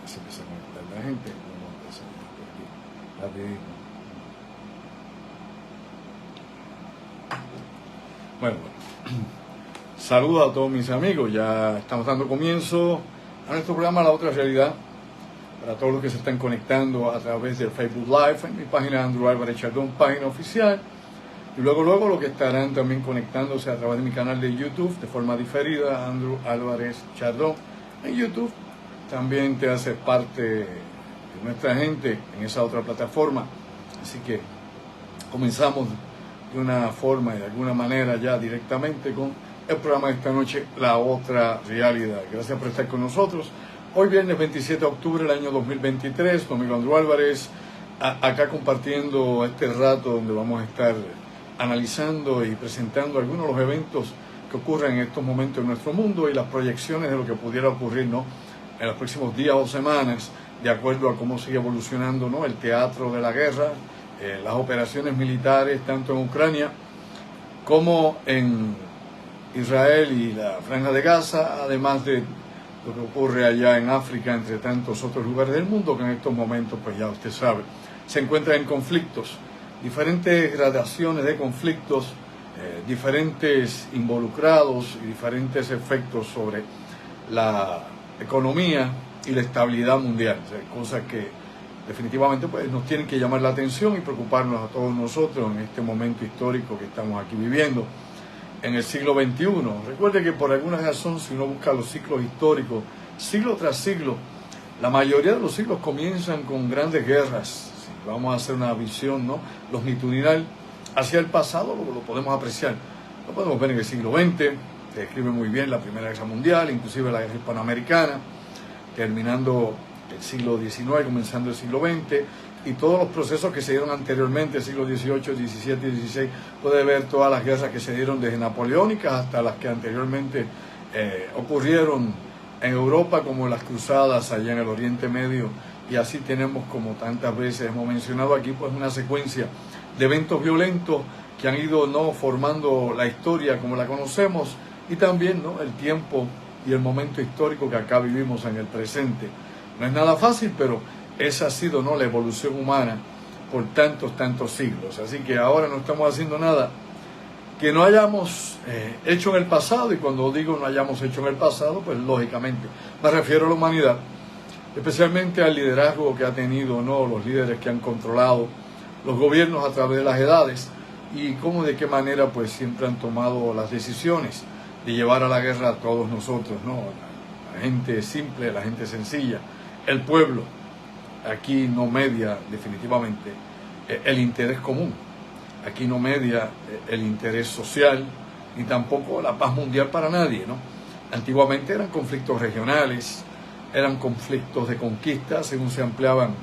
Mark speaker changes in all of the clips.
Speaker 1: Se empieza a conectar la gente. Bueno, saludo a todos mis amigos. Ya estamos dando comienzo a nuestro programa La Otra Realidad. Para todos los que se están conectando a través del Facebook Live, en mi página Andrew Álvarez Chardón, página oficial. Y luego los que estarán también conectándose a través de mi canal de YouTube de forma diferida, Andrew Álvarez Chardón en YouTube. También te haces parte de nuestra gente en esa otra plataforma. Así que comenzamos de una forma y de alguna manera ya directamente con el programa de esta noche, La Otra Realidad. Gracias por estar con nosotros. Hoy viernes 27 de octubre del año 2023, conmigo Andrew Álvarez, acá compartiendo este rato donde vamos a estar analizando y presentando algunos de los eventos que ocurren en estos momentos en nuestro mundo y las proyecciones de lo que pudiera ocurrir, ¿no?, en los próximos días o semanas, de acuerdo a cómo sigue evolucionando, ¿no?, el teatro de la guerra, las operaciones militares tanto en Ucrania como en Israel y la Franja de Gaza, además de lo que ocurre allá en África, entre tantos otros lugares del mundo que en estos momentos, pues ya usted sabe, se encuentran en conflictos, diferentes gradaciones de conflictos, diferentes involucrados y diferentes efectos sobre la economía y la estabilidad mundial, o sea, cosas que definitivamente pues nos tienen que llamar la atención y preocuparnos a todos nosotros en este momento histórico que estamos aquí viviendo en el siglo XXI. Recuerde que por alguna razón, si uno busca los ciclos históricos, siglo tras siglo, la mayoría de los siglos comienzan con grandes guerras. Si vamos a hacer una visión, ¿no?, longitudinal hacia el pasado, lo podemos apreciar. Lo podemos ver en el siglo XX, se describe muy bien la Primera Guerra Mundial, inclusive la Guerra Hispanoamericana, terminando el siglo XIX, comenzando el siglo XX, y todos los procesos que se dieron anteriormente, el siglo XVIII, XVII y XVI, puede ver todas las guerras que se dieron desde napoleónicas hasta las que anteriormente ocurrieron en Europa, como las cruzadas allá en el Oriente Medio, y así tenemos, como tantas veces hemos mencionado aquí, pues una secuencia de eventos violentos que han ido, ¿no?, formando la historia como la conocemos, y también, ¿no?, el tiempo y el momento histórico que acá vivimos en el presente. No es nada fácil, pero esa ha sido, ¿no?, la evolución humana por tantos siglos. Así que ahora no estamos haciendo nada que no hayamos hecho en el pasado, y cuando digo no hayamos hecho en el pasado, pues lógicamente me refiero a la humanidad, especialmente al liderazgo que ha tenido, ¿no?, los líderes que han controlado los gobiernos a través de las edades, y cómo, de qué manera pues siempre han tomado las decisiones de llevar a la guerra a todos nosotros, ¿no?, la gente simple, la gente sencilla, el pueblo. Aquí no media definitivamente el interés común, aquí no media el interés social, ni tampoco la paz mundial para nadie, ¿no? Antiguamente eran conflictos regionales, eran conflictos de conquista, según se ampliaban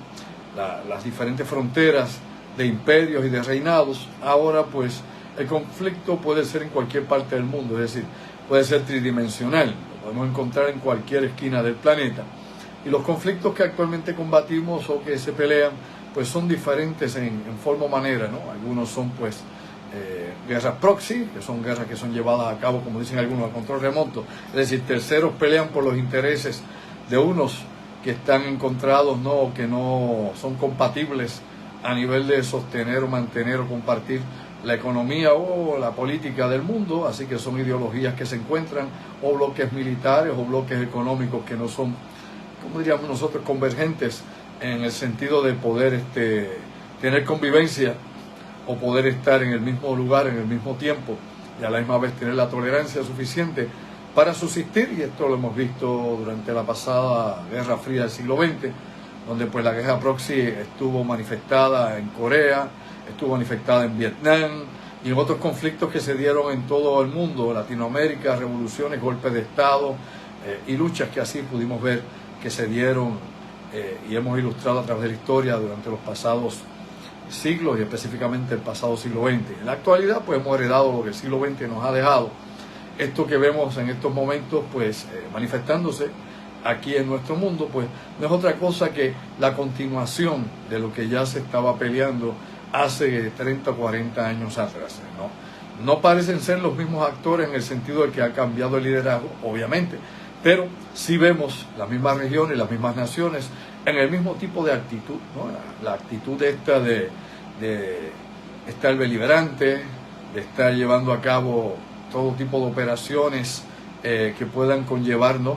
Speaker 1: las diferentes fronteras de imperios y de reinados. Ahora pues el conflicto puede ser en cualquier parte del mundo, es decir, puede ser tridimensional, lo podemos encontrar en cualquier esquina del planeta. Y los conflictos que actualmente combatimos o que se pelean, pues son diferentes en forma o manera, ¿no? Algunos son pues guerras proxy, que son guerras que son llevadas a cabo, como dicen algunos, a control remoto. Es decir, terceros pelean por los intereses de unos que están encontrados, ¿no?, o que no son compatibles a nivel de sostener o mantener o compartir la economía o la política del mundo. Así que son ideologías que se encuentran, o bloques militares o bloques económicos que no son, como diríamos nosotros, convergentes en el sentido de poder tener convivencia o poder estar en el mismo lugar, en el mismo tiempo, y a la misma vez tener la tolerancia suficiente para subsistir. Y esto lo hemos visto durante la pasada Guerra Fría del siglo XX, donde pues la guerra proxy estuvo manifestada en Corea, estuvo manifestada en Vietnam y en otros conflictos que se dieron en todo el mundo, Latinoamérica, revoluciones, golpes de Estado y luchas que así pudimos ver que se dieron y hemos ilustrado a través de la historia durante los pasados siglos, y específicamente el pasado siglo XX. En la actualidad pues hemos heredado lo que el siglo XX nos ha dejado. Esto que vemos en estos momentos pues manifestándose aquí en nuestro mundo, pues no es otra cosa que la continuación de lo que ya se estaba peleando hace 30 o 40 años atrás, ¿no? No parecen ser los mismos actores en el sentido de que ha cambiado el liderazgo, obviamente, pero sí vemos las mismas regiones, las mismas naciones en el mismo tipo de actitud, ¿no? La actitud esta de estar beligerante, de estar llevando a cabo todo tipo de operaciones que puedan conllevarnos,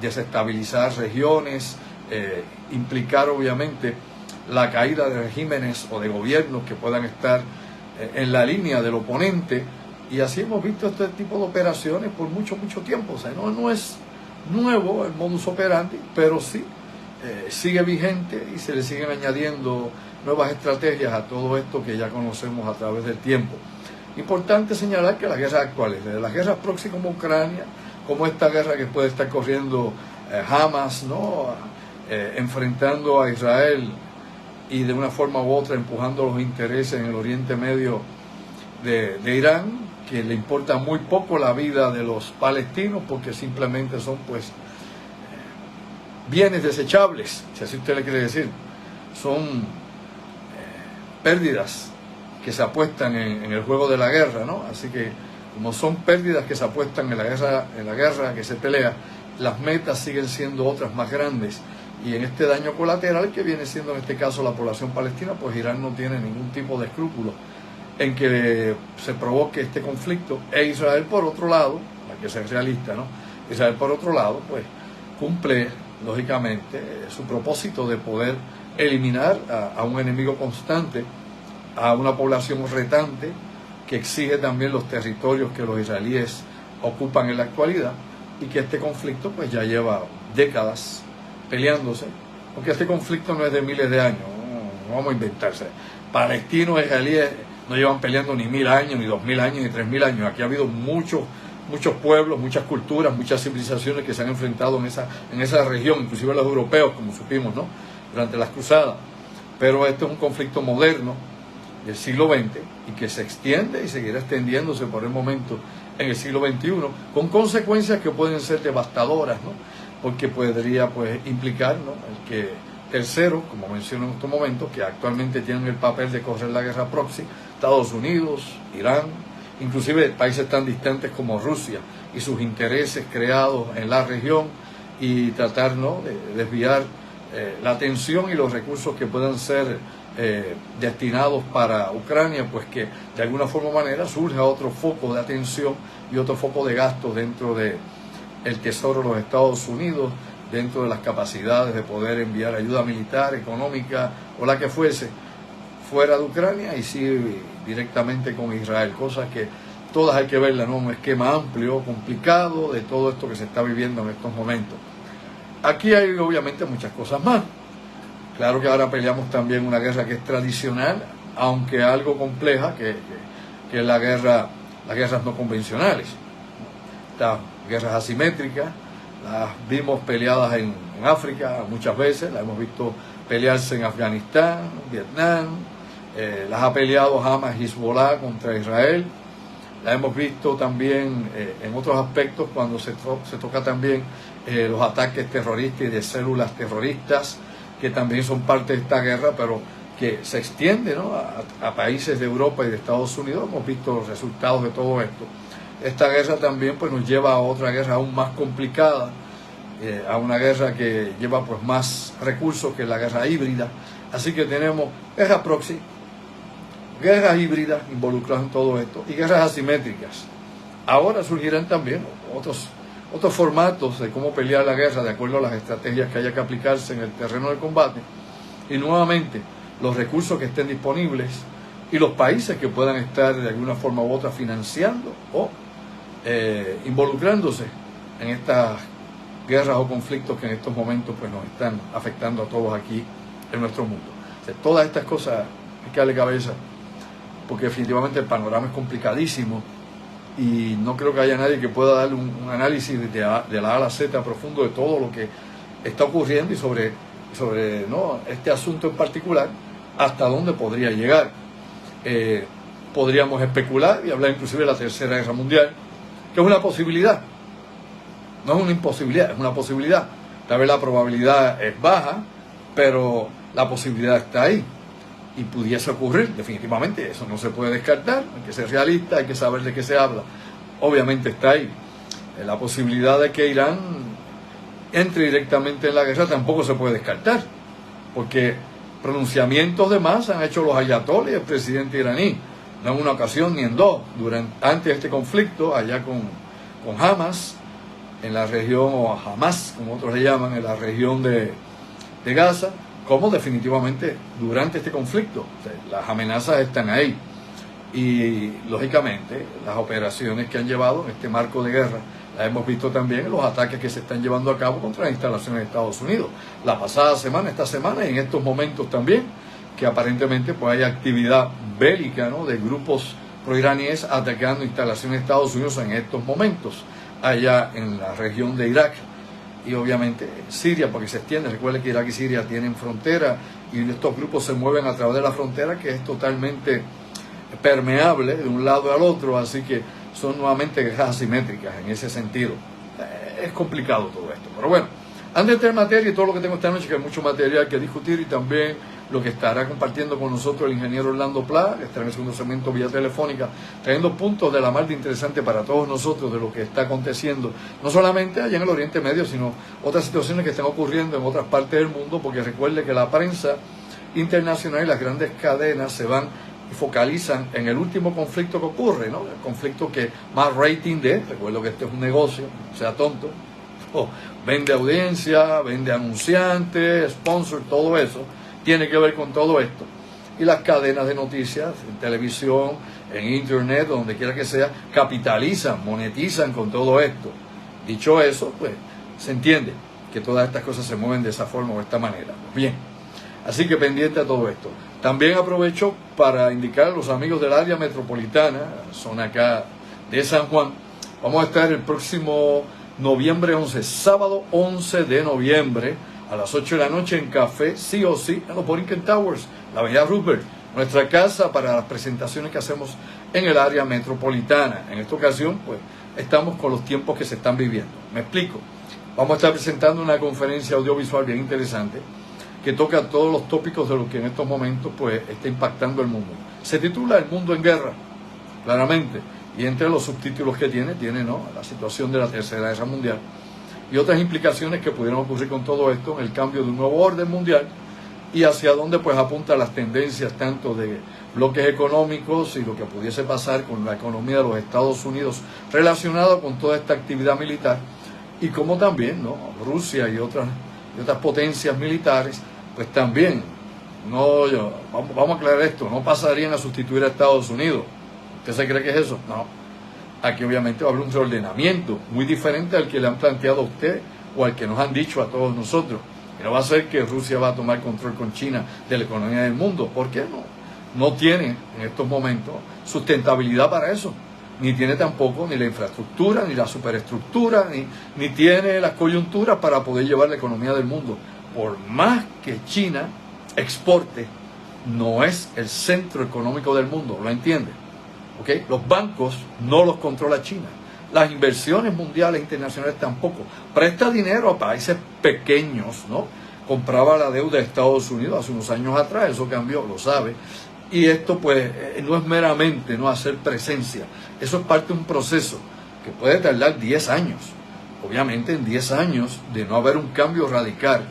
Speaker 1: desestabilizar regiones, implicar obviamente la caída de regímenes o de gobiernos que puedan estar en la línea del oponente, y así hemos visto este tipo de operaciones por mucho tiempo. O sea, no es nuevo el modus operandi, pero sí sigue vigente y se le siguen añadiendo nuevas estrategias a todo esto que ya conocemos a través del tiempo. Importante señalar que las guerras actuales, desde las guerras proxy como Ucrania, como esta guerra que puede estar corriendo Hamas, ¿no? Enfrentando a Israel y de una forma u otra empujando los intereses en el Oriente Medio de Irán, que le importa muy poco la vida de los palestinos porque simplemente son pues bienes desechables, si así usted le quiere decir. Son pérdidas que se apuestan en el juego de la guerra, ¿no? Así que como son pérdidas que se apuestan en la guerra que se pelea, las metas siguen siendo otras más grandes. Y en este daño colateral que viene siendo en este caso la población palestina, pues Irán no tiene ningún tipo de escrúpulo en que se provoque este conflicto. E Israel por otro lado, hay que ser realista, ¿no? Israel por otro lado, pues cumple lógicamente su propósito de poder eliminar a un enemigo constante, a una población retante que exige también los territorios que los israelíes ocupan en la actualidad, y que este conflicto pues ya lleva décadas peleándose, porque este conflicto no es de miles de años, no vamos a inventarse. Palestinos e israelíes no llevan peleando ni 1000 años, ni 2000 años, ni 3000 años. Aquí ha habido muchos pueblos, muchas culturas, muchas civilizaciones que se han enfrentado en esa región, inclusive los europeos, como supimos, ¿no? Durante las cruzadas. Pero este es un conflicto moderno del siglo XX y que se extiende y seguirá extendiéndose por el momento en el siglo XXI, con consecuencias que pueden ser devastadoras, ¿no? Porque podría pues implicar, ¿no?, el que terceros, como menciono en estos momentos, que actualmente tienen el papel de correr la guerra proxy, Estados Unidos, Irán, inclusive países tan distantes como Rusia y sus intereses creados en la región, y tratar, ¿no?, de desviar la atención y los recursos que puedan ser destinados para Ucrania, pues que de alguna forma o manera surja otro foco de atención y otro foco de gasto dentro de el Tesoro de los Estados Unidos, dentro de las capacidades de poder enviar ayuda militar, económica o la que fuese fuera de Ucrania, y sí directamente con Israel, cosas que todas hay que verlas, ¿no?, un esquema amplio, complicado de todo esto que se está viviendo en estos momentos. Aquí hay obviamente muchas cosas más. Claro que ahora peleamos también una guerra que es tradicional, aunque algo compleja, que es las guerras no convencionales. Estas guerras asimétricas las vimos peleadas en África muchas veces, las hemos visto pelearse en Afganistán, Vietnam, las ha peleado Hamas y Hezbollah contra Israel, las hemos visto también en otros aspectos cuando se toca también los ataques terroristas y de células terroristas, que también son parte de esta guerra, pero que se extiende, ¿no?, a países de Europa y de Estados Unidos. Hemos visto los resultados de todo esto. Esta guerra también pues nos lleva a otra guerra aún más complicada, a una guerra que lleva pues más recursos, que es la guerra híbrida. Así que tenemos guerras proxy, guerras híbridas involucradas en todo esto, y guerras asimétricas. Ahora surgirán también otros formatos de cómo pelear la guerra de acuerdo a las estrategias que haya que aplicarse en el terreno de combate, y nuevamente los recursos que estén disponibles y los países que puedan estar de alguna forma u otra financiando o involucrándose en estas guerras o conflictos que en estos momentos pues nos están afectando a todos aquí en nuestro mundo. O sea, todas estas cosas hay que darle cabeza, porque definitivamente el panorama es complicadísimo y no creo que haya nadie que pueda darle un análisis de la A a la Z profundo de todo lo que está ocurriendo y sobre ¿no?, este asunto en particular, hasta dónde podría llegar. Podríamos especular y hablar inclusive de la Tercera Guerra Mundial, que es una posibilidad, no es una imposibilidad, es una posibilidad. Tal vez la probabilidad es baja, pero la posibilidad está ahí. y pudiese ocurrir, definitivamente eso no se puede descartar, hay que ser realista, hay que saber de qué se habla. Obviamente está ahí la posibilidad de que Irán entre directamente en la guerra, tampoco se puede descartar, porque pronunciamientos de más han hecho los ayatolás y el presidente iraní, no en una ocasión ni en dos, antes de este conflicto allá con Hamas, en la región, o Hamas como otros le llaman, en la región de Gaza, como definitivamente durante este conflicto. O sea, las amenazas están ahí y lógicamente las operaciones que han llevado en este marco de guerra las hemos visto también en los ataques que se están llevando a cabo contra las instalaciones de Estados Unidos la pasada semana, esta semana y en estos momentos también, que aparentemente pues hay actividad bélica, ¿no?, de grupos proiraníes atacando instalaciones de Estados Unidos en estos momentos allá en la región de Irak y obviamente Siria, porque se extiende. Recuerden que Irak y Siria tienen frontera y estos grupos se mueven a través de la frontera, que es totalmente permeable de un lado al otro, así que son nuevamente guerras asimétricas en ese sentido. Es complicado todo esto, pero bueno, antes de entrar en materia y todo lo que tengo esta noche, que hay mucho material que discutir, y también lo que estará compartiendo con nosotros el ingeniero Orlando Pla, que estará en el segundo segmento vía telefónica, trayendo puntos de la mar de interesante para todos nosotros de lo que está aconteciendo, no solamente allá en el Oriente Medio, sino otras situaciones que están ocurriendo en otras partes del mundo, porque recuerde que la prensa internacional y las grandes cadenas se van y focalizan en el último conflicto que ocurre, ¿no? El conflicto que más rating de, recuerdo que este es un negocio, no sea tonto, vende audiencia, vende anunciantes, sponsor, todo eso tiene que ver con todo esto. Y las cadenas de noticias, en televisión, en internet, donde quiera que sea, capitalizan, monetizan con todo esto. Dicho eso, pues se entiende que todas estas cosas se mueven de esa forma o de esta manera. Bien, así que pendiente a todo esto. También aprovecho para indicar a los amigos del área metropolitana, zona acá de San Juan, vamos a estar el próximo noviembre 11, sábado 11 de noviembre, a las 8 de la noche en Café Sí o Sí, en los Borinquen Towers, la avenida Roosevelt, nuestra casa para las presentaciones que hacemos en el área metropolitana. En esta ocasión, pues, estamos con los tiempos que se están viviendo. Me explico. Vamos a estar presentando una conferencia audiovisual bien interesante que toca todos los tópicos de lo que en estos momentos, pues, está impactando el mundo. Se titula El mundo en guerra, claramente, y entre los subtítulos que tiene, ¿no?, la situación de la Tercera Guerra Mundial y otras implicaciones que pudieran ocurrir con todo esto, en el cambio de un nuevo orden mundial y hacia dónde pues apuntan las tendencias tanto de bloques económicos y lo que pudiese pasar con la economía de los Estados Unidos relacionado con toda esta actividad militar, y como también, ¿no?, Rusia y otras potencias militares pues también vamos a aclarar esto, no pasarían a sustituir a Estados Unidos. ¿Usted se cree que es eso? No. Aquí obviamente va a haber un reordenamiento muy diferente al que le han planteado a usted o al que nos han dicho a todos nosotros. Y no va a ser que Rusia va a tomar control con China de la economía del mundo. ¿Por qué no? No tiene en estos momentos sustentabilidad para eso. Ni tiene tampoco ni la infraestructura, ni la superestructura, ni tiene las coyunturas para poder llevar la economía del mundo. Por más que China exporte, no es el centro económico del mundo, ¿lo entiende? ¿Okay? Los bancos no los controla China, las inversiones mundiales e internacionales tampoco. Presta dinero a países pequeños, ¿no? Compraba la deuda de Estados Unidos hace unos años atrás, eso cambió, lo sabe. Y esto pues no es meramente no hacer presencia, eso es parte de un proceso que puede tardar 10 años. Obviamente en 10 años de no haber un cambio radical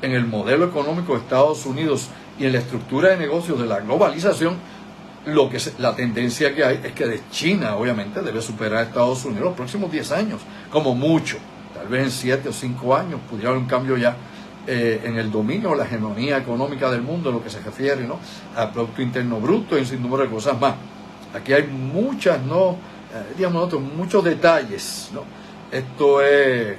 Speaker 1: en el modelo económico de Estados Unidos y en la estructura de negocios de la globalización, la tendencia que hay es que de China obviamente debe superar a Estados Unidos los próximos 10 años, como mucho. Tal vez en 7 o 5 años pudiera haber un cambio ya en el dominio o la hegemonía económica del mundo, en lo que se refiere, ¿no?, al Producto Interno Bruto y un sinnúmero de cosas más. Aquí hay muchas, muchos detalles, ¿no? Esto es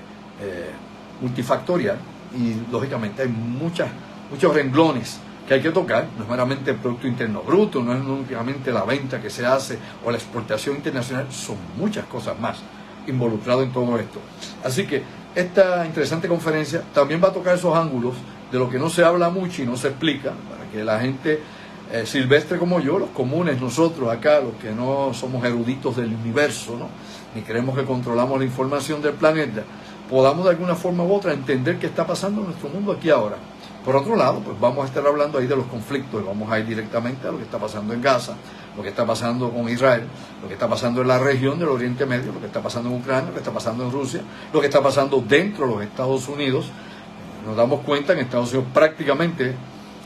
Speaker 1: multifactorial y lógicamente hay muchos renglones que hay que tocar. No es meramente el Producto Interno Bruto, no es únicamente la venta que se hace o la exportación internacional, son muchas cosas más involucradas en todo esto. Así que esta interesante conferencia también va a tocar esos ángulos de lo que no se habla mucho y no se explica, para que la gente silvestre como yo, los comunes, nosotros acá, los que no somos eruditos del universo, ¿no?, ni creemos que controlamos la información del planeta, podamos de alguna forma u otra entender qué está pasando en nuestro mundo aquí ahora. Por otro lado, pues vamos a estar hablando ahí de los conflictos y vamos a ir directamente a lo que está pasando en Gaza, lo que está pasando con Israel, lo que está pasando en la región del Oriente Medio, lo que está pasando en Ucrania, lo que está pasando en Rusia, lo que está pasando dentro de los Estados Unidos. Nos damos cuenta que en Estados Unidos prácticamente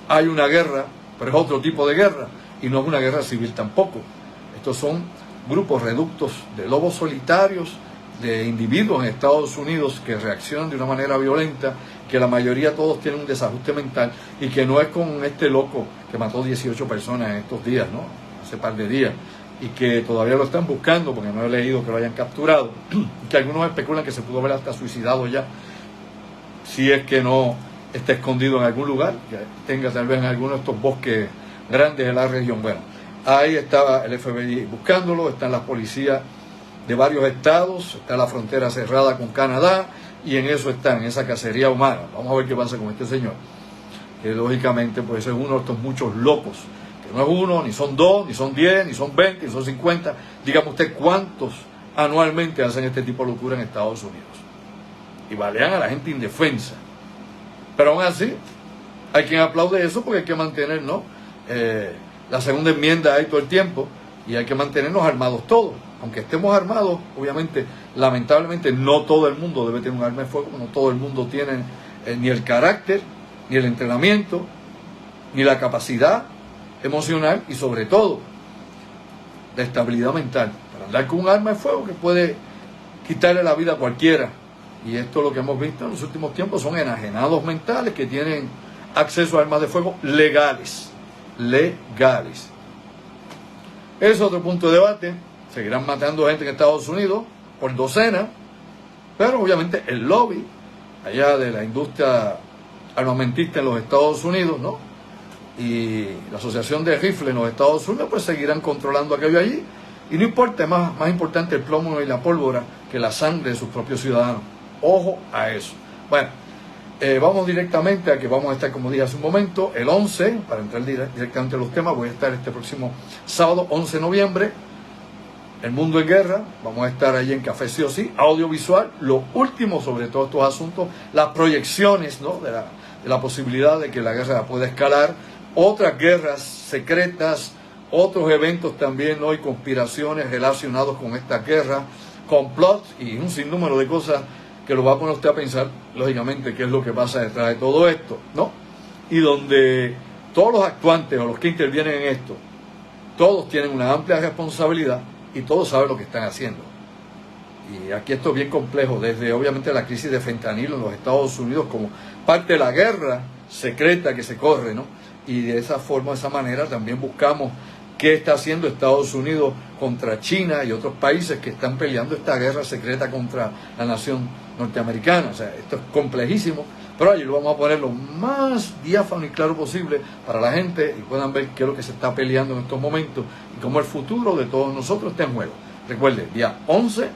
Speaker 1: hay una guerra, pero es otro tipo de guerra y no es una guerra civil tampoco. Estos son grupos reductos de lobos solitarios, de individuos en Estados Unidos que reaccionan de una manera violenta, que la mayoría todos tienen un desajuste mental y que no es con este loco que mató 18 personas en estos días, ¿no? Hace par de días, y que todavía lo están buscando porque no he leído que lo hayan capturado, y que algunos especulan que se pudo haber hasta suicidado ya, si es que no está escondido en algún lugar, que tenga tal vez en alguno de estos bosques grandes de la región. Bueno, ahí estaba el FBI buscándolo, están las policías de varios estados, está la frontera cerrada con Canadá, y en eso están, en esa cacería humana. Vamos a ver qué pasa con este señor, que lógicamente pues es uno de estos muchos locos, que no es uno, ni son dos, ni son 10, ni son 20, ni son 50. Dígame usted cuántos anualmente hacen este tipo de locura en Estados Unidos. Y balean a la gente indefensa. Pero aún así, hay quien aplaude eso porque hay que mantener, ¿no? La segunda enmienda ahí todo el tiempo, y hay que mantenernos armados todos. Aunque estemos armados, obviamente, lamentablemente, no todo el mundo debe tener un arma de fuego, no todo el mundo tiene ni el carácter, ni el entrenamiento, ni la capacidad emocional, y sobre todo, la estabilidad mental, para andar con un arma de fuego que puede quitarle la vida a cualquiera. Y esto lo que hemos visto en los últimos tiempos son enajenados mentales que tienen acceso a armas de fuego legales. Legales. Es otro punto de debate. Seguirán matando gente en Estados Unidos por docenas, pero obviamente el lobby allá de la industria armamentista en los Estados Unidos, ¿no? Y la asociación de rifles en los Estados Unidos, pues seguirán controlando aquello allí. Y no importa, es más importante el plomo y la pólvora que la sangre de sus propios ciudadanos. Ojo a eso. Bueno, vamos directamente a que vamos a estar, como dije hace un momento, el 11, para entrar directamente a los temas, voy a estar este próximo sábado, 11 de noviembre, El Mundo en Guerra. Vamos a estar allí en Café Sí o Sí, audiovisual, lo último sobre todos estos asuntos, las proyecciones, ¿no? de la posibilidad de que la guerra pueda escalar, otras guerras secretas, otros eventos también, ¿no? Y conspiraciones relacionados con esta guerra, complots y un sinnúmero de cosas que lo va a poner usted a pensar, lógicamente, qué es lo que pasa detrás de todo esto, ¿no? Y donde todos los actuantes o los que intervienen en esto, todos tienen una amplia responsabilidad y todos saben lo que están haciendo. Y aquí esto es bien complejo, desde obviamente la crisis de fentanilo en los Estados Unidos como parte de la guerra secreta que se corre, ¿no? Y de esa forma, de esa manera, también buscamos qué está haciendo Estados Unidos contra China y otros países que están peleando esta guerra secreta contra la nación norteamericana. O sea, esto es complejísimo, pero allí lo vamos a poner lo más diáfano y claro posible para la gente y puedan ver qué es lo que se está peleando en estos momentos y cómo el futuro de todos nosotros está en juego. Recuerde, día 11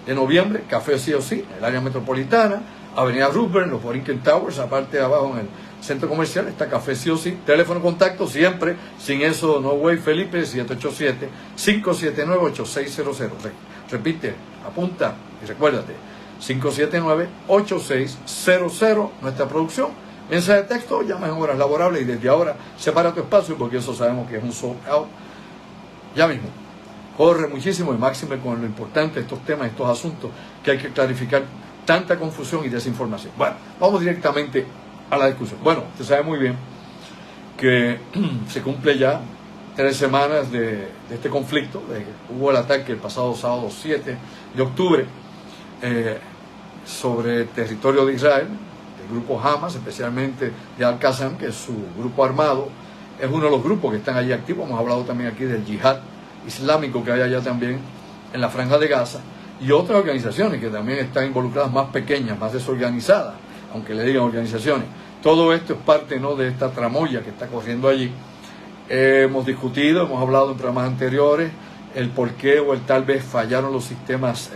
Speaker 1: de noviembre, Café Sí o Sí, en el área metropolitana, Avenida Roosevelt, los Borinquen Towers, aparte de abajo en el centro comercial, está Café Sí o Sí. Teléfono contacto siempre, sin eso, no way, Felipe, 787-579-8600. Repite, apunta y recuérdate, 579-8600, nuestra producción. Mensaje de texto, llama en horas laborables y desde ahora separa tu espacio porque eso sabemos que es un sold out. Ya mismo. Corre muchísimo y máxime con lo importante de estos temas, estos asuntos que hay que clarificar, tanta confusión y desinformación. Bueno, vamos directamente a la discusión. Bueno, usted sabe muy bien que se cumple ya 3 semanas de este conflicto. Hubo el ataque el pasado sábado 7 de octubre sobre el territorio de Israel, del grupo Hamas, especialmente de Al-Qassam, que es su grupo armado, es uno de los grupos que están allí activos. Hemos hablado también aquí del yihad islámico que hay allá también en la Franja de Gaza, y otras organizaciones que también están involucradas, más pequeñas, más desorganizadas, aunque le digan organizaciones. Todo esto es parte, ¿no?, de esta tramoya que está corriendo allí. Hemos discutido, hemos hablado en programas anteriores el por qué o el tal vez fallaron los sistemas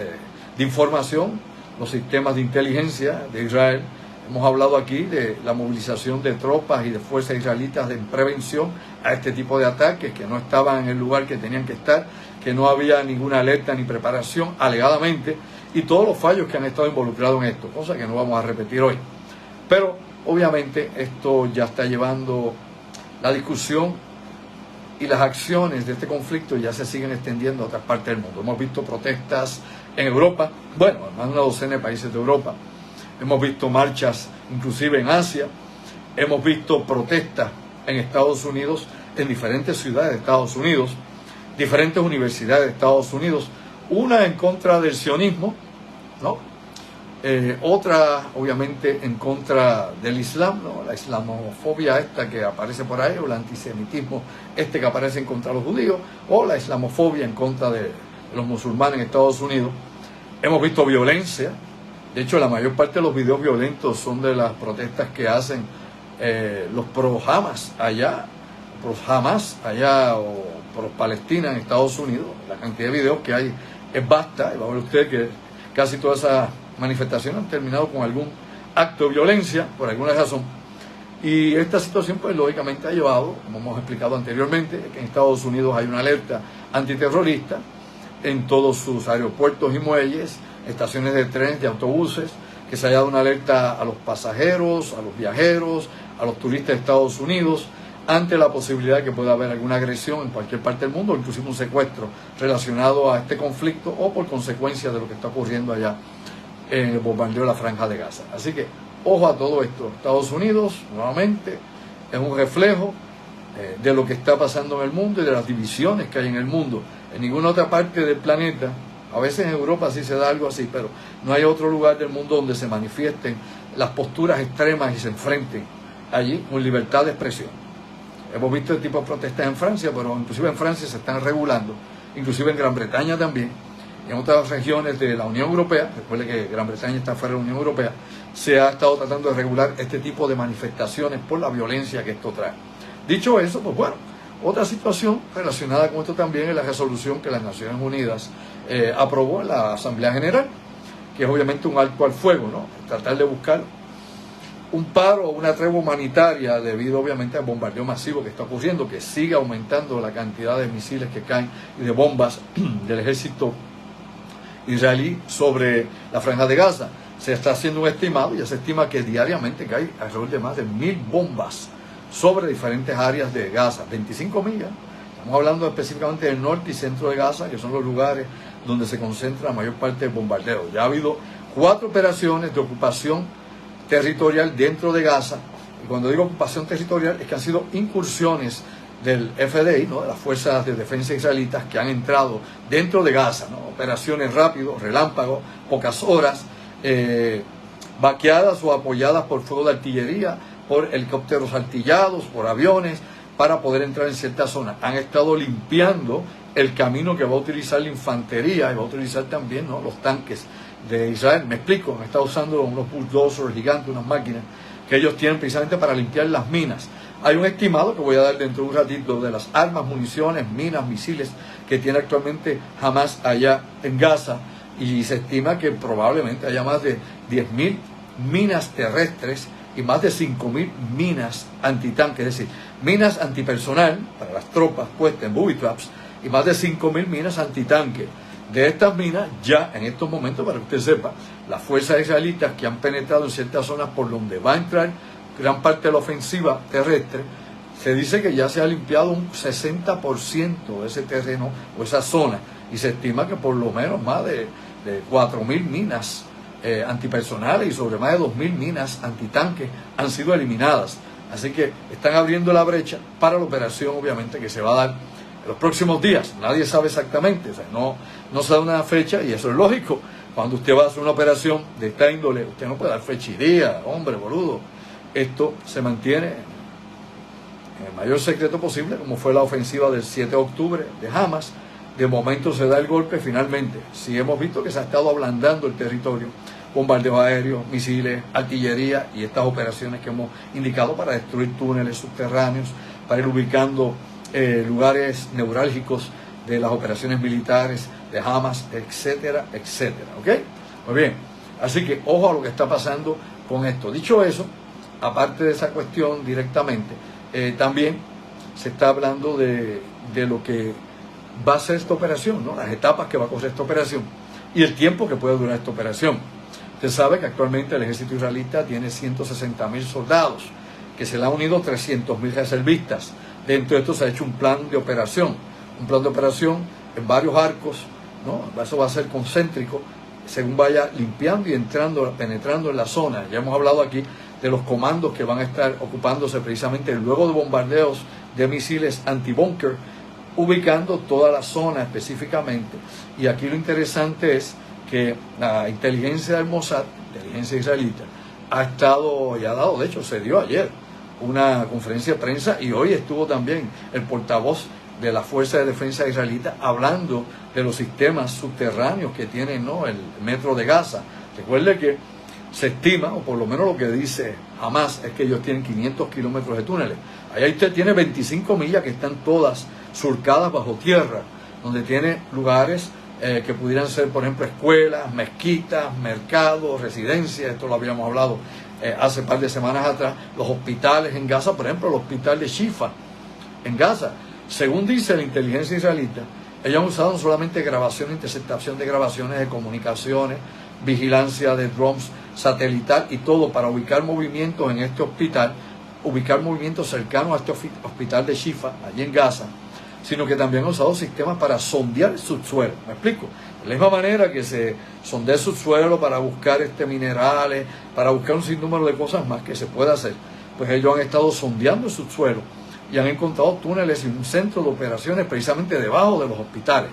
Speaker 1: de información, los sistemas de inteligencia de Israel. Hemos hablado aquí de la movilización de tropas y de fuerzas israelitas en prevención a este tipo de ataques, que no estaban en el lugar que tenían que estar, que no había ninguna alerta ni preparación, alegadamente, y todos los fallos que han estado involucrados en esto, cosa que no vamos a repetir hoy. Pero obviamente esto ya está llevando la discusión y las acciones de este conflicto ya se siguen extendiendo a otras partes del mundo. Hemos visto protestas en Europa, bueno, más de una docena de países de Europa. Hemos visto marchas inclusive en Asia. Hemos visto protestas en Estados Unidos, en diferentes ciudades de Estados Unidos, diferentes universidades de Estados Unidos, una en contra del sionismo, ¿no? Otra obviamente en contra del Islam, ¿no? La islamofobia esta que aparece por ahí, o el antisemitismo este que aparece en contra de los judíos, o la islamofobia en contra de los musulmanes en Estados Unidos. Hemos visto violencia. De hecho, la mayor parte de los videos violentos son de las protestas que hacen los pro-Hamas allá, o pro-Palestina en Estados Unidos. La cantidad de videos que hay es vasta, y va a ver usted que casi todas esas manifestaciones han terminado con algún acto de violencia, por alguna razón. Y esta situación, pues lógicamente ha llevado, como hemos explicado anteriormente, que en Estados Unidos hay una alerta antiterrorista en todos sus aeropuertos y muelles, estaciones de trenes, de autobuses, que se haya dado una alerta a los pasajeros, a los viajeros, a los turistas de Estados Unidos, ante la posibilidad de que pueda haber alguna agresión en cualquier parte del mundo, inclusive un secuestro relacionado a este conflicto o por consecuencia de lo que está ocurriendo allá en el bombardeo de la Franja de Gaza. Así que, ojo a todo esto. Estados Unidos, nuevamente, es un reflejo de lo que está pasando en el mundo y de las divisiones que hay en el mundo. En ninguna otra parte del planeta, a veces en Europa sí se da algo así, pero no hay otro lugar del mundo donde se manifiesten las posturas extremas y se enfrenten allí con libertad de expresión. Hemos visto este tipo de protestas en Francia, pero inclusive en Francia se están regulando, inclusive en Gran Bretaña también, y en otras regiones de la Unión Europea. Recuerde que Gran Bretaña está fuera de la Unión Europea. Se ha estado tratando de regular este tipo de manifestaciones por la violencia que esto trae. Dicho eso, pues bueno, otra situación relacionada con esto también es la resolución que las Naciones Unidas aprobó en la Asamblea General, que es obviamente un alto al fuego, ¿no? Tratar de buscar un paro o una tregua humanitaria debido obviamente al bombardeo masivo que está ocurriendo, que sigue aumentando la cantidad de misiles que caen y de bombas del ejército israelí sobre la Franja de Gaza. Se está haciendo un estimado, y se estima que diariamente cae alrededor de más de 1000 bombas sobre diferentes áreas de Gaza, 25 millas. Estamos hablando específicamente del norte y centro de Gaza, que son los lugares donde se concentra la mayor parte del bombardeo. Ya ha habido 4 operaciones de ocupación territorial dentro de Gaza, y cuando digo ocupación territorial es que han sido incursiones del FDI, ¿no? De las fuerzas de defensa israelitas que han entrado dentro de Gaza, ¿no? Operaciones rápidos, relámpagos, pocas horas, vaqueadas o apoyadas por fuego de artillería, por helicópteros artillados, por aviones, para poder entrar en ciertas zonas. Han estado limpiando el camino que va a utilizar la infantería y va a utilizar también, ¿no? Los tanques de Israel. Me explico, han estado usando unos bulldozers gigantes, unas máquinas que ellos tienen precisamente para limpiar las minas. Hay un estimado que voy a dar dentro de un ratito de las armas, municiones, minas, misiles que tiene actualmente Hamas allá en Gaza, y se estima que probablemente haya más de 10.000 minas terrestres y más de 5.000 minas antitanques, es decir, minas antipersonal para las tropas puestas en booby traps, y más de 5.000 minas antitanques. De estas minas, ya en estos momentos, para que usted sepa, las fuerzas israelitas que han penetrado en ciertas zonas por donde va a entrar gran parte de la ofensiva terrestre, se dice que ya se ha limpiado un 60% de ese terreno o esa zona, y se estima que por lo menos más de 4.000 minas antipersonales y sobre más de 2.000 minas antitanques han sido eliminadas. Así que están abriendo la brecha para la operación, obviamente, que se va a dar en los próximos días. Nadie sabe exactamente, o sea, no se da una fecha, y eso es lógico. Cuando usted va a hacer una operación de esta índole, usted no puede dar fecha y día, hombre, boludo. Esto se mantiene en el mayor secreto posible, como fue la ofensiva del 7 de octubre de Hamas. De momento se da el golpe finalmente. Sí hemos visto que se ha estado ablandando el territorio, bombardeos aéreos, misiles, artillería y estas operaciones que hemos indicado para destruir túneles subterráneos, para ir ubicando lugares neurálgicos de las operaciones militares de Hamas, etcétera, etcétera. ¿Ok? Muy bien. Así que ojo a lo que está pasando con esto. Dicho eso, aparte de esa cuestión directamente, también se está hablando de lo que va a ser esta operación, ¿no? Las etapas que va a correr esta operación y el tiempo que puede durar esta operación. Usted sabe que actualmente el ejército israelita tiene 160.000 soldados, que se le han unido 300.000 reservistas. Dentro de esto se ha hecho un plan de operación en varios arcos, ¿no? Eso va a ser concéntrico, según vaya limpiando y penetrando en la zona. Ya hemos hablado aquí de los comandos que van a estar ocupándose precisamente luego de bombardeos de misiles antibúnker, ubicando toda la zona específicamente. Y aquí lo interesante es que la inteligencia del Mossad, inteligencia israelita, ha estado y ha dado, de hecho se dio ayer una conferencia de prensa y hoy estuvo también el portavoz de la Fuerza de Defensa Israelita hablando de los sistemas subterráneos que tiene, ¿no?, el metro de Gaza. Recuerde que se estima, o por lo menos lo que dice Hamas, es que ellos tienen 500 kilómetros de túneles. Ahí usted tiene 25 millas que están todas surcadas bajo tierra, donde tiene lugares que pudieran ser, por ejemplo, escuelas, mezquitas, mercados, residencias. Esto lo habíamos hablado hace un par de semanas atrás. Los hospitales en Gaza, por ejemplo, el hospital de Shifa en Gaza, según dice la inteligencia israelita, ellos han usado no solamente grabación, interceptación de grabaciones de comunicaciones, vigilancia de drones satelital y todo para ubicar movimientos en este hospital, ubicar movimientos cercanos a este hospital de Shifa, allí en Gaza, sino que también han usado sistemas para sondear el subsuelo. ¿Me explico? De la misma manera que se sondea el subsuelo para buscar minerales, para buscar un sinnúmero de cosas más que se puede hacer, pues ellos han estado sondeando el subsuelo y han encontrado túneles y un centro de operaciones precisamente debajo de los hospitales.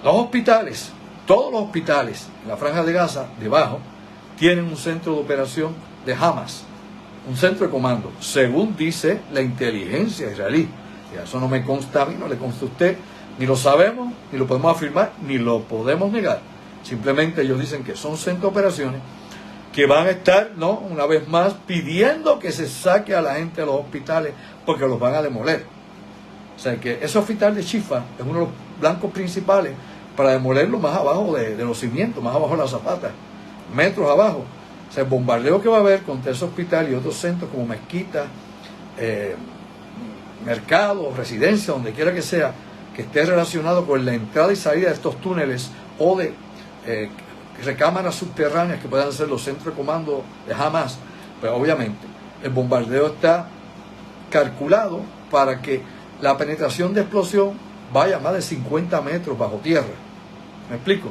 Speaker 1: Los hospitales, todos los hospitales en la franja de Gaza, debajo, tienen un centro de operación de Hamas, un centro de comando, según dice la inteligencia israelí. Y eso no me consta a mí, no le consta a usted, ni lo sabemos, ni lo podemos afirmar, ni lo podemos negar. Simplemente ellos dicen que son centros de operaciones que van a estar, ¿no?, una vez más pidiendo que se saque a la gente de los hospitales porque los van a demoler. O sea que ese hospital de Shifa es uno de los blancos principales para demolerlo más abajo de los cimientos, más abajo de las zapatas, metros abajo. O sea, el bombardeo que va a haber contra ese hospital y otros centros como mezquitas, mercados, residencias, donde quiera que sea, que esté relacionado con la entrada y salida de estos túneles o de recámaras subterráneas que puedan ser los centros de comando de Hamas, pues obviamente el bombardeo está calculado para que la penetración de explosión vaya a más de 50 metros bajo tierra. ¿Me explico?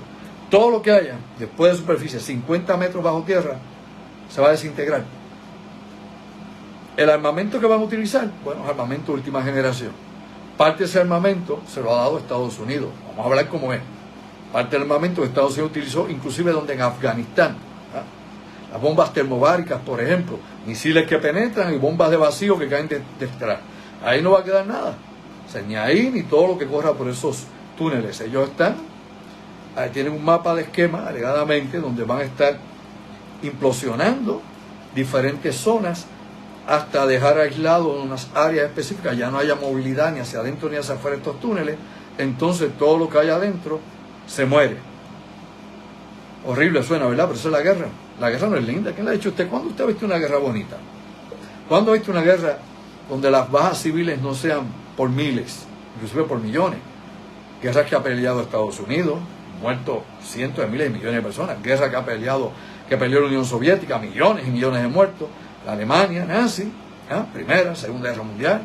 Speaker 1: Todo lo que haya después de superficie, 50 metros bajo tierra, se va a desintegrar. El armamento que van a utilizar, bueno, es armamento de última generación. Parte de ese armamento se lo ha dado Estados Unidos. Vamos a hablar cómo es. Parte del armamento que Estados Unidos utilizó, inclusive donde en Afganistán. Las bombas termobáricas, por ejemplo, misiles que penetran y bombas de vacío que caen detrás. Ahí no va a quedar nada. O sea, ni ahí ni todo lo que corra por esos túneles. Ellos tienen un mapa de esquema, alegadamente, donde van a estar implosionando diferentes zonas hasta dejar aislado unas áreas específicas, ya no haya movilidad ni hacia adentro ni hacia afuera de estos túneles. Entonces todo lo que hay adentro se muere. Horrible suena, ¿verdad? Pero eso es la guerra. La guerra no es linda. ¿Quién le ha dicho a usted? ¿Cuándo usted ha visto una guerra bonita? ¿Cuándo ha visto una guerra donde las bajas civiles no sean por miles, inclusive por millones? Guerras que ha peleado Estados Unidos, muerto cientos de miles y millones de personas. Guerra que peleó la Unión Soviética, millones y millones de muertos. La Alemania nazi, Primera, Segunda Guerra Mundial.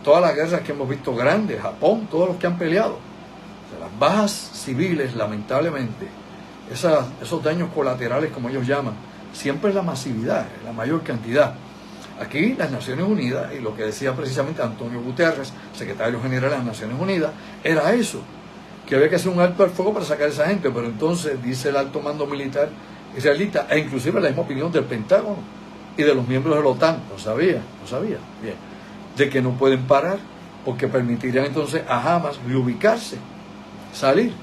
Speaker 1: Todas las guerras que hemos visto grandes, Japón, todos los que han peleado. O sea, las bajas civiles, lamentablemente, esos daños colaterales, como ellos llaman, siempre es la masividad, es la mayor cantidad. Aquí las Naciones Unidas, y lo que decía precisamente Antonio Guterres, secretario general de las Naciones Unidas, era eso, que había que hacer un alto al fuego para sacar a esa gente. Pero entonces dice el alto mando militar israelita, e inclusive la misma opinión del Pentágono y de los miembros de la OTAN, lo sabía, bien, de que no pueden parar, porque permitirían entonces a Hamas reubicarse, salir,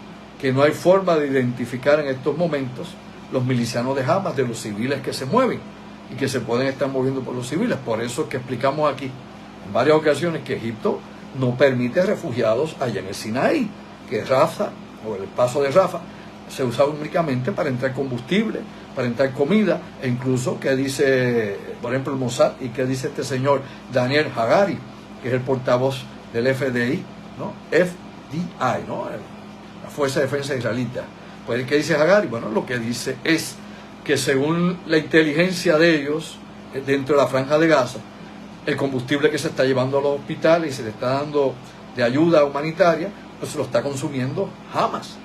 Speaker 1: que no hay forma de identificar en estos momentos los milicianos de Hamas de los civiles que se mueven y que se pueden estar moviendo por los civiles. Por eso es que explicamos aquí en varias ocasiones que Egipto no permite refugiados allá en el Sinaí, que Rafah, o el paso de Rafah, se usa únicamente para entrar combustible, para entrar comida, e incluso que dice, por ejemplo, el Mossad, y que dice este señor Daniel Hagari, que es el portavoz del FDI, ¿no? FDI, ¿no? La Fuerza de Defensa Israelita. Pues, ¿qué dice Hagari? Bueno, lo que dice es que según la inteligencia de ellos, dentro de la Franja de Gaza, el combustible que se está llevando a los hospitales y se le está dando de ayuda humanitaria, pues se lo está consumiendo Hamas,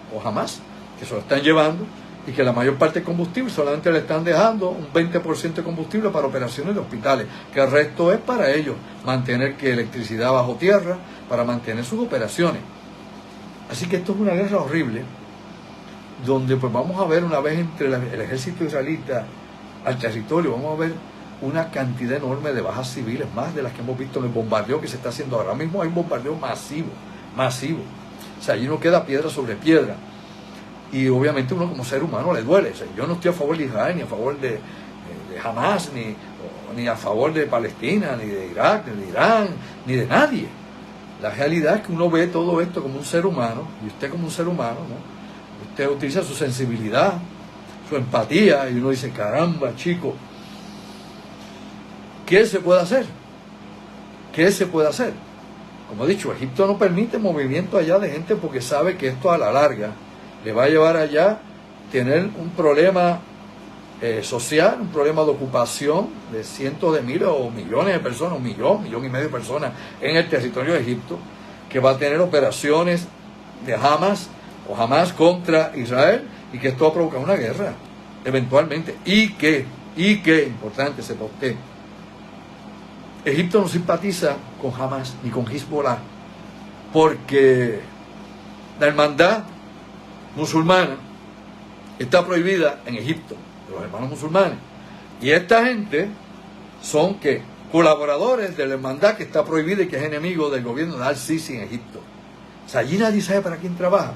Speaker 1: que se lo están llevando, y que la mayor parte del combustible solamente le están dejando un 20% de combustible para operaciones de hospitales, que el resto es para ellos, mantener que electricidad bajo tierra, para mantener sus operaciones. Así que esto es una guerra horrible, donde pues vamos a ver una vez entre el ejército israelita al territorio, vamos a ver una cantidad enorme de bajas civiles, más de las que hemos visto en el bombardeo que se está haciendo ahora mismo. Hay un bombardeo masivo. O sea, allí no queda piedra sobre piedra. Y obviamente uno como ser humano le duele. O sea, yo no estoy a favor de Israel, ni a favor de Hamas, ni a favor de Palestina, ni de Irak, ni de Irán, ni de nadie. La realidad es que uno ve todo esto como un ser humano, y usted como un ser humano, ¿no? Usted utiliza su sensibilidad, su empatía, y uno dice, caramba, chico, ¿qué se puede hacer? ¿Qué se puede hacer? Como he dicho, Egipto no permite movimiento allá de gente porque sabe que esto a la larga le va a llevar allá tener un problema social, un problema de ocupación de cientos de miles o millones de personas, un millón y medio de personas en el territorio de Egipto, que va a tener operaciones de Hamas contra Israel, y que esto va a provocar una guerra eventualmente, y que importante se postee, Egipto no simpatiza con Hamas ni con Hezbollah, porque la hermandad musulmana está prohibida en Egipto, de los hermanos musulmanes, y esta gente son que colaboradores de la hermandad que está prohibida y que es enemigo del gobierno de Al-Sisi en Egipto. O sea, allí nadie sabe para quién trabaja.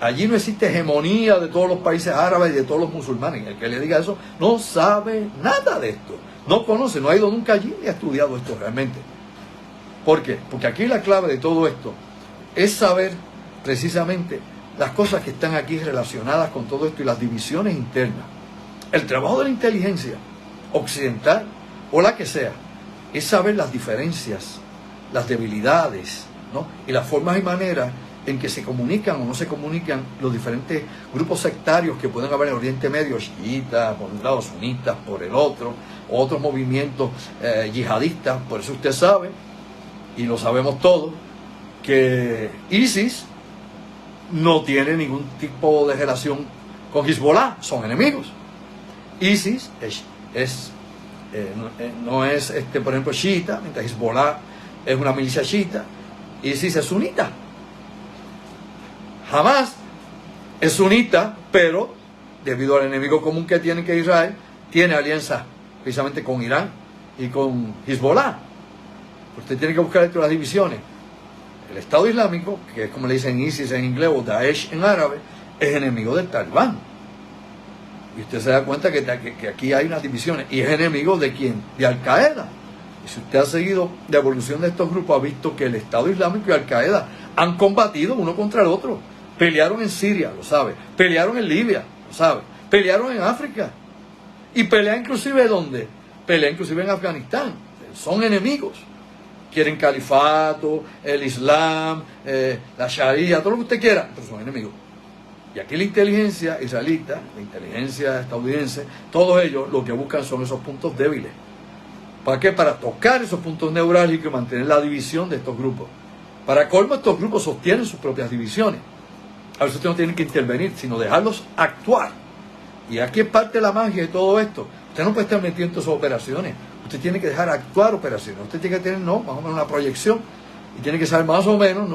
Speaker 1: Allí no existe hegemonía de todos los países árabes y de todos los musulmanes. El que le diga eso no sabe nada de esto, no conoce, no ha ido nunca allí ni ha estudiado esto realmente. ¿Por qué? Porque aquí la clave de todo esto es saber precisamente las cosas que están aquí relacionadas con todo esto y las divisiones internas. El trabajo de la inteligencia occidental o la que sea es saber las diferencias, las debilidades, ¿no? Y las formas y maneras en que se comunican o no se comunican los diferentes grupos sectarios que pueden haber en Oriente Medio, chiitas por un lado, sunitas por el otro, otros movimientos yihadistas. Por eso usted sabe, y lo sabemos todos, que ISIS no tiene ningún tipo de relación con Hezbollah, son enemigos. ISIS no es, por ejemplo, chiita, mientras Hezbollah es una milicia chiita. ISIS es sunita. Hamas es sunita, pero debido al enemigo común que tiene, que Israel, tiene alianza precisamente con Irán y con Hezbollah. Usted tiene que buscar entre las divisiones. El Estado Islámico, que es como le dicen ISIS en inglés o Daesh en árabe, es enemigo del Talibán. Y usted se da cuenta que aquí hay unas divisiones. ¿Y es enemigo de quién? De Al-Qaeda. Y si usted ha seguido la evolución de estos grupos, ha visto que el Estado Islámico y Al-Qaeda han combatido uno contra el otro. Pelearon en Siria, lo sabe. Pelearon en Libia, lo sabe. Pelearon en África. Y pelean inclusive ¿dónde? Pelean inclusive en Afganistán. Son enemigos. Quieren califato, el Islam, la Sharia, todo lo que usted quiera, pero son enemigos. Y aquí la inteligencia israelita, la inteligencia estadounidense, todos ellos lo que buscan son esos puntos débiles. ¿Para qué? Para tocar esos puntos neurálgicos y mantener la división de estos grupos. Para colmo, estos grupos sostienen sus propias divisiones. A veces usted no tiene que intervenir, sino dejarlos actuar. Y aquí es parte de la magia de todo esto. Usted no puede estar metido en todas esas operaciones. Usted tiene que dejar actuar operaciones. Usted tiene que tener, más o menos una proyección. Y tiene que saber más o menos,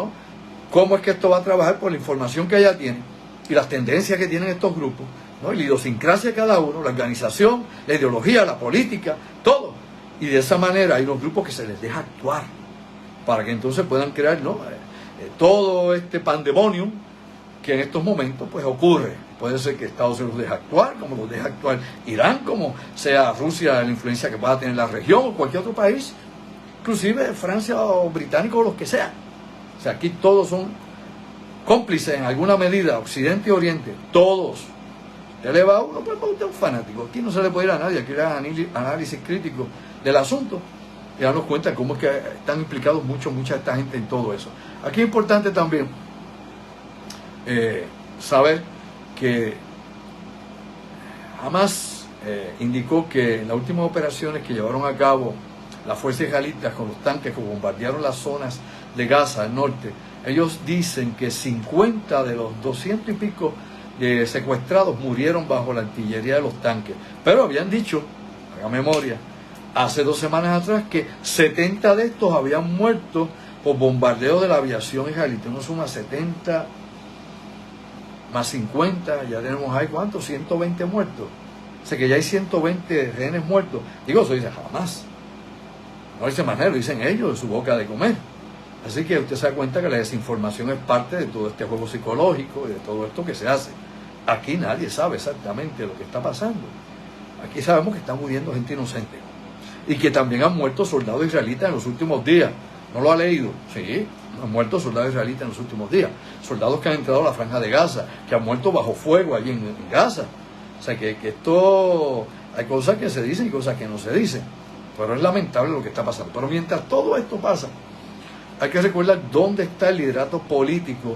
Speaker 1: cómo es que esto va a trabajar por la información que ella tiene y las tendencias que tienen estos grupos, y la idiosincrasia de cada uno, la organización, la ideología, la política, todo. Y de esa manera hay unos grupos que se les deja actuar para que entonces puedan crear todo este pandemonium que en estos momentos pues ocurre. Puede ser que Estados Unidos los deje actuar, como los deja actuar Irán, como sea Rusia, la influencia que pueda tener en la región, o cualquier otro país, inclusive Francia o británico o los que sean. O sea, aquí todos son cómplices en alguna medida, Occidente y Oriente, todos. Usted le va a uno, pues usted es un fanático. Aquí no se le puede ir a nadie, aquí hay análisis crítico del asunto y darnos cuenta de cómo es que están implicados mucha de esta gente en todo eso. Aquí es importante también saber que Hamas indicó que en las últimas operaciones que llevaron a cabo las fuerzas israelitas con los tanques que bombardearon las zonas de Gaza, al norte, ellos dicen que 50 de los 200 y pico secuestrados murieron bajo la artillería de los tanques. Pero habían dicho, haga memoria, hace 2 semanas atrás que 70 de estos habían muerto por bombardeo de la aviación israelita. Uno suma 70 más 50, ya tenemos ahí, ¿cuántos? 120 muertos. O sea que ya hay 120 rehenes muertos. Digo, eso dice Hamas. No dice Manero, lo dicen ellos de su boca de comer. Así que usted se da cuenta que la desinformación es parte de todo este juego psicológico y de todo esto que se hace. Aquí nadie sabe exactamente lo que está pasando. Aquí sabemos que está muriendo gente inocente. Y que también han muerto soldados israelitas en los últimos días. ¿No lo ha leído? Sí, han muerto soldados israelitas en los últimos días. Soldados que han entrado a la franja de Gaza, que han muerto bajo fuego allí en Gaza. O sea que esto, hay cosas que se dicen y cosas que no se dicen. Pero es lamentable lo que está pasando. Pero mientras todo esto pasa, hay que recordar dónde está el liderato político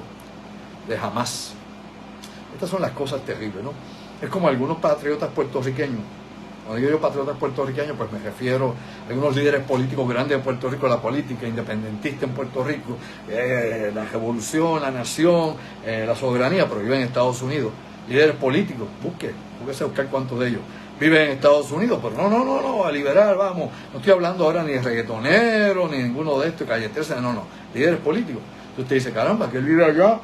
Speaker 1: de Hamas. Estas son las cosas terribles, ¿no? Es como algunos patriotas puertorriqueños. Cuando digo yo patriotas puertorriqueños, pues me refiero a algunos líderes políticos grandes de Puerto Rico, la política independentista en Puerto Rico, la revolución, la nación, la soberanía, pero viven en Estados Unidos. Líderes políticos, búsquese buscar cuántos de ellos viven en Estados Unidos, pero no, a liberar, vamos. No estoy hablando ahora ni de reggaetoneros, ni ninguno de estos, Calle 13, no, líderes políticos. Entonces usted dice, caramba, que él vive allá,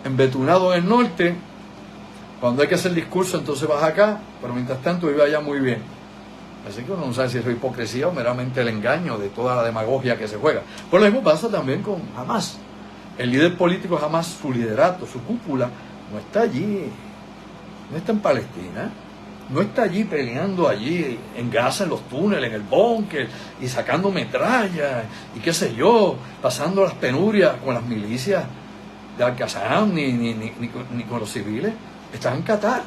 Speaker 1: embetunado en el norte, cuando hay que hacer discurso entonces vas acá, pero mientras tanto vive allá muy bien. Así que uno no sabe si es hipocresía o meramente el engaño de toda la demagogia que se juega. Pero lo mismo pasa también con Hamas. El líder político Hamas, su liderato, su cúpula, no está allí, no está en Palestina, no está allí peleando allí en Gaza, en los túneles, en el búnker, y sacando metralla, y qué sé yo, pasando las penurias con las milicias de Al-Qassam, ni con los civiles. Está en Qatar,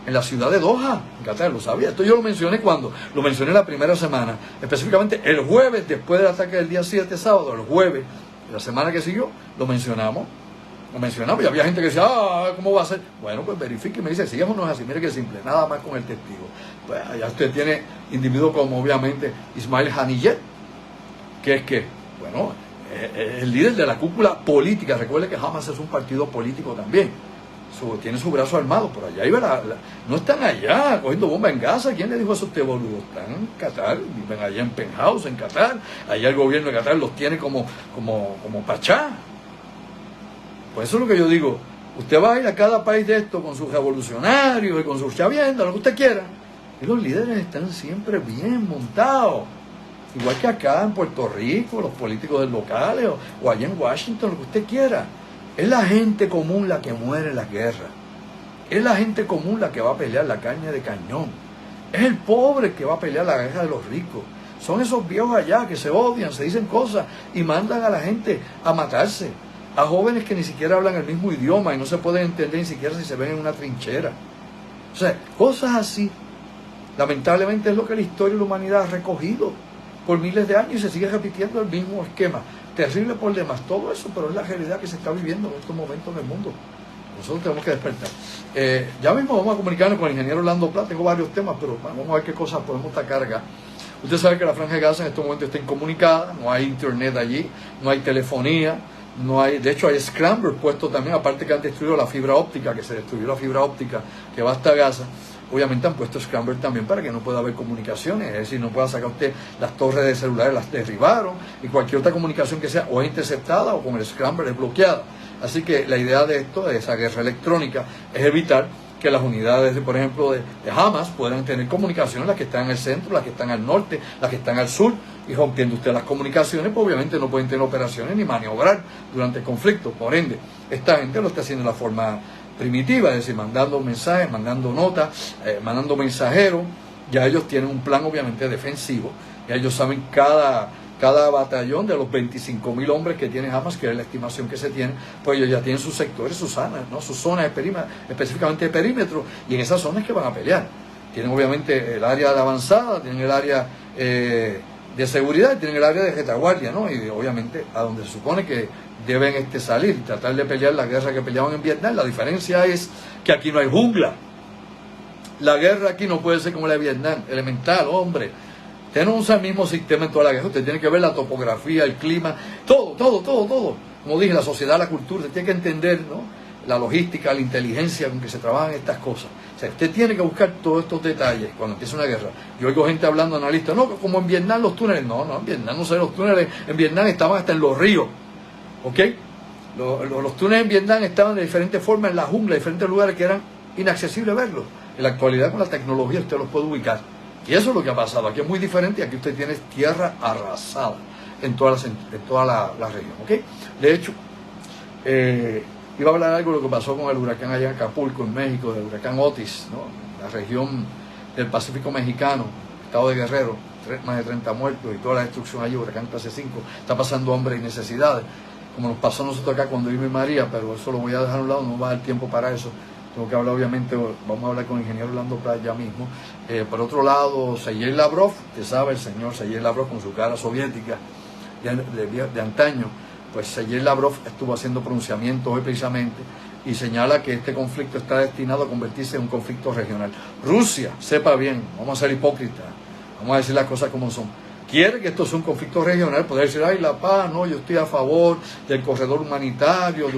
Speaker 1: en la ciudad de Doha, en Qatar, lo sabía. Esto yo lo mencioné cuando, lo mencioné la primera semana, específicamente el jueves, después del ataque del día 7, sábado, el jueves, la semana que siguió, lo mencionamos, y había gente que decía, ¿cómo va a ser? Bueno, pues verifique y me dice, si eso no es así, mire qué simple, nada más con el testigo. Pues allá usted tiene individuos como obviamente Ismail Haniyeh, que es que, bueno, el líder de la cúpula política. Recuerde que Hamas es un partido político también, tiene su brazo armado, por allá iba no están allá cogiendo bomba en Gaza. ¿Quién le dijo eso a usted, boludo? Están en Qatar, viven allá en Penthouse, en Qatar. Allá el gobierno de Qatar los tiene como pachá. Pues eso es lo que yo digo. Usted va a ir a cada país de esto con sus revolucionarios y con sus chaviendas, lo que usted quiera, y los líderes están siempre bien montados. Igual que acá en Puerto Rico, los políticos del locales, o allá en Washington, lo que usted quiera. Es la gente común la que muere en las guerras. Es la gente común la que va a pelear la carne de cañón. Es el pobre que va a pelear la guerra de los ricos. Son esos viejos allá que se odian, se dicen cosas y mandan a la gente a matarse. A jóvenes que ni siquiera hablan el mismo idioma y no se pueden entender ni siquiera si se ven en una trinchera. O sea, cosas así, lamentablemente es lo que la historia de la humanidad ha recogido por miles de años y se sigue repitiendo el mismo esquema. Terrible por demás todo eso, pero es la realidad que se está viviendo en estos momentos en el mundo. Nosotros tenemos que despertar. Ya mismo vamos a comunicarnos con el ingeniero Orlando Plata. Tengo varios temas, pero vamos a ver qué cosas podemos sacar acá. Usted sabe que la Franja de Gaza en estos momentos está incomunicada, no hay internet allí, no hay telefonía, no hay, de hecho hay scramblers puestos también, aparte que han destruido la fibra óptica, que se destruyó la fibra óptica que va hasta Gaza. Obviamente han puesto scramblers también para que no pueda haber comunicaciones, es decir, no pueda sacar usted las torres de celulares, las derribaron, y cualquier otra comunicación que sea o es interceptada o con el scrambler es bloqueada. Así que la idea de esto, de esa guerra electrónica, es evitar que las unidades, por ejemplo, de Hamas puedan tener comunicaciones, las que están en el centro, las que están al norte, las que están al sur, y rompiendo usted las comunicaciones, pues obviamente no pueden tener operaciones ni maniobrar durante el conflicto. Por ende, esta gente lo está haciendo de la forma primitiva, es decir, mandando mensajes, mandando notas, mandando mensajeros. Ya ellos tienen un plan obviamente defensivo, ya ellos saben cada batallón de los 25.000 hombres que tiene Hamas, que es la estimación que se tiene, pues ellos ya tienen sus sectores, sus zonas, ¿no? Sus zonas de perímetro, específicamente de perímetro, y en esas zonas que van a pelear. Tienen obviamente el área de avanzada, tienen el área de seguridad y tienen el área de retaguardia, ¿no? Y obviamente a donde se supone que deben salir, tratar de pelear la guerra que peleaban en Vietnam. La diferencia es que aquí no hay jungla. La guerra aquí no puede ser como la de Vietnam, elemental, hombre. Usted no usa el mismo sistema en toda la guerra, usted tiene que ver la topografía, el clima, todo. Como dije, la sociedad, la cultura, usted tiene que entender, ¿no?, la logística, la inteligencia con que se trabajan estas cosas. O sea, usted tiene que buscar todos estos detalles cuando empieza una guerra. Yo oigo gente hablando, analistas, no, como en Vietnam los túneles. No, en Vietnam no sé, los túneles en Vietnam estaban hasta en los ríos. ¿Ok? Los túneles en Vietnam estaban de diferentes formas en la jungla, en diferentes lugares que eran inaccesibles verlos. En la actualidad, con la tecnología, usted los puede ubicar. Y eso es lo que ha pasado. Aquí es muy diferente y aquí usted tiene tierra arrasada en toda la región. ¿Ok? De hecho, iba a hablar algo de lo que pasó con el huracán allá en Acapulco, en México, del huracán Otis, ¿no? La región del Pacífico mexicano, estado de Guerrero, más de 30 muertos y toda la destrucción allí, huracán clase 5. Está pasando hambre y necesidades, como nos pasó a nosotros acá cuando vino María, pero eso lo voy a dejar a un lado, no va a dar tiempo para eso. Tengo que hablar, obviamente, vamos a hablar con el ingeniero Orlando Prat ya mismo. Por otro lado, Sergei Lavrov, usted sabe, el señor Sergei Lavrov con su cara soviética de antaño, pues Sergei Lavrov estuvo haciendo pronunciamientos hoy precisamente y señala que este conflicto está destinado a convertirse en un conflicto regional. Rusia, sepa bien, vamos a ser hipócritas, vamos a decir las cosas como son. Quiere que esto sea un conflicto regional, poder decir, ay, la paz, no, yo estoy a favor del corredor humanitario,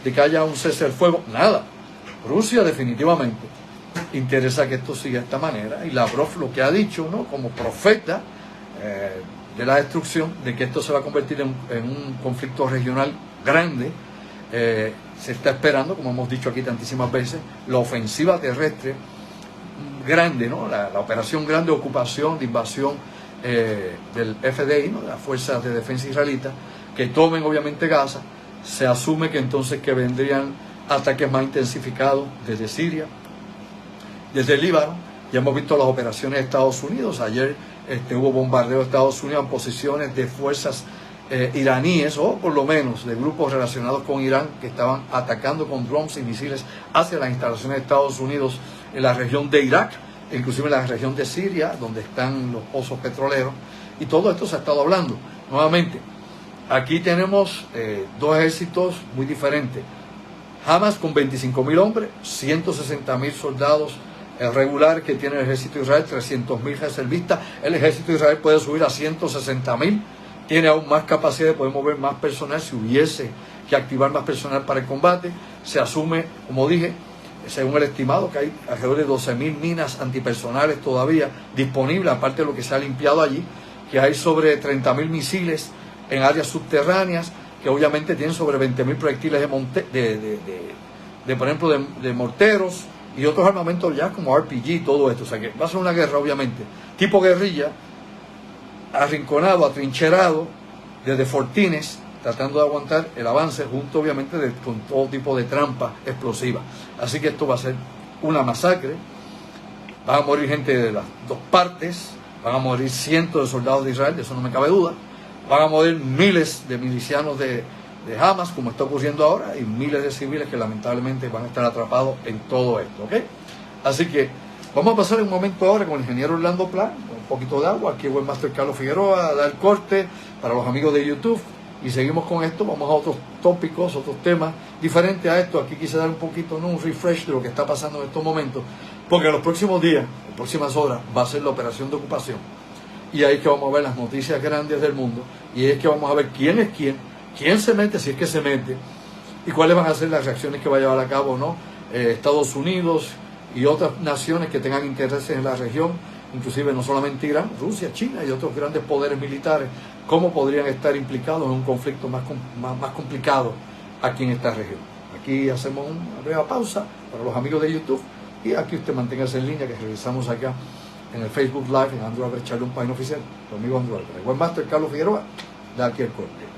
Speaker 1: de que haya un cese del fuego, nada. Rusia definitivamente interesa que esto siga de esta manera, y Lavrov lo que ha dicho, ¿no?, como profeta de la destrucción, de que esto se va a convertir en un conflicto regional grande. Se está esperando, como hemos dicho aquí tantísimas veces, la ofensiva terrestre grande, ¿no?, la operación grande de ocupación, de invasión del FDI, ¿no?, de las fuerzas de defensa israelita, que tomen obviamente Gaza. Se asume que entonces que vendrían ataques más intensificados desde Siria, desde el Líbano. Ya hemos visto las operaciones de Estados Unidos. Ayer hubo bombardeo de Estados Unidos en posiciones de fuerzas iraníes, o por lo menos de grupos relacionados con Irán, que estaban atacando con drones y misiles hacia las instalaciones de Estados Unidos en la región de Irak, inclusive en la región de Siria, donde están los pozos petroleros. Y todo esto se ha estado hablando. Nuevamente, aquí tenemos dos ejércitos muy diferentes. Hamas con 25.000 hombres, 160.000 soldados regular que tiene el ejército de Israel, 300.000 reservistas. El ejército de Israel puede subir a 160.000, tiene aún más capacidad de poder mover más personal si hubiese que activar más personal para el combate. Se asume, como dije, según el estimado, que hay alrededor de 12.000 minas antipersonales todavía disponibles, aparte de lo que se ha limpiado allí, que hay sobre 30.000 misiles en áreas subterráneas, que obviamente tienen sobre 20.000 proyectiles por ejemplo, de morteros y otros armamentos ya como RPG, todo esto. O sea que va a ser una guerra, obviamente, tipo guerrilla, arrinconado, atrincherado, desde fortines, tratando de aguantar el avance, junto obviamente con todo tipo de trampa explosiva. Así que esto va a ser una masacre. Van a morir gente de las dos partes, van a morir cientos de soldados de Israel, de eso no me cabe duda. Van a morir miles de milicianos de Hamas, como está ocurriendo ahora, y miles de civiles que lamentablemente van a estar atrapados en todo esto, ¿ok? Así que vamos a pasar un momento ahora con el ingeniero Orlando Prat, un poquito de agua, aquí el Webmaster Carlos Figueroa a dar corte para los amigos de YouTube, y seguimos con esto. Vamos a otros tópicos, otros temas diferentes a esto. Aquí quise dar un poquito, ¿no?, un refresh de lo que está pasando en estos momentos, porque en los próximos días, en las próximas horas, va a ser la operación de ocupación. Y ahí es que vamos a ver las noticias grandes del mundo, y ahí es que vamos a ver quién es quién se mete, si es que se mete, y cuáles van a ser las reacciones que va a llevar a cabo, ¿no?, Estados Unidos y otras naciones que tengan intereses en la región, inclusive no solamente Irán, Rusia, China y otros grandes poderes militares, cómo podrían estar implicados en un conflicto más complicado aquí en esta región. Aquí hacemos una breve pausa para los amigos de YouTube, y aquí usted manténgase en línea, que revisamos acá en el Facebook Live, en Andrew Albert Charlón, página oficial, conmigo Andrew Albert. El Webmaster Carlos Figueroa, da aquí el corte.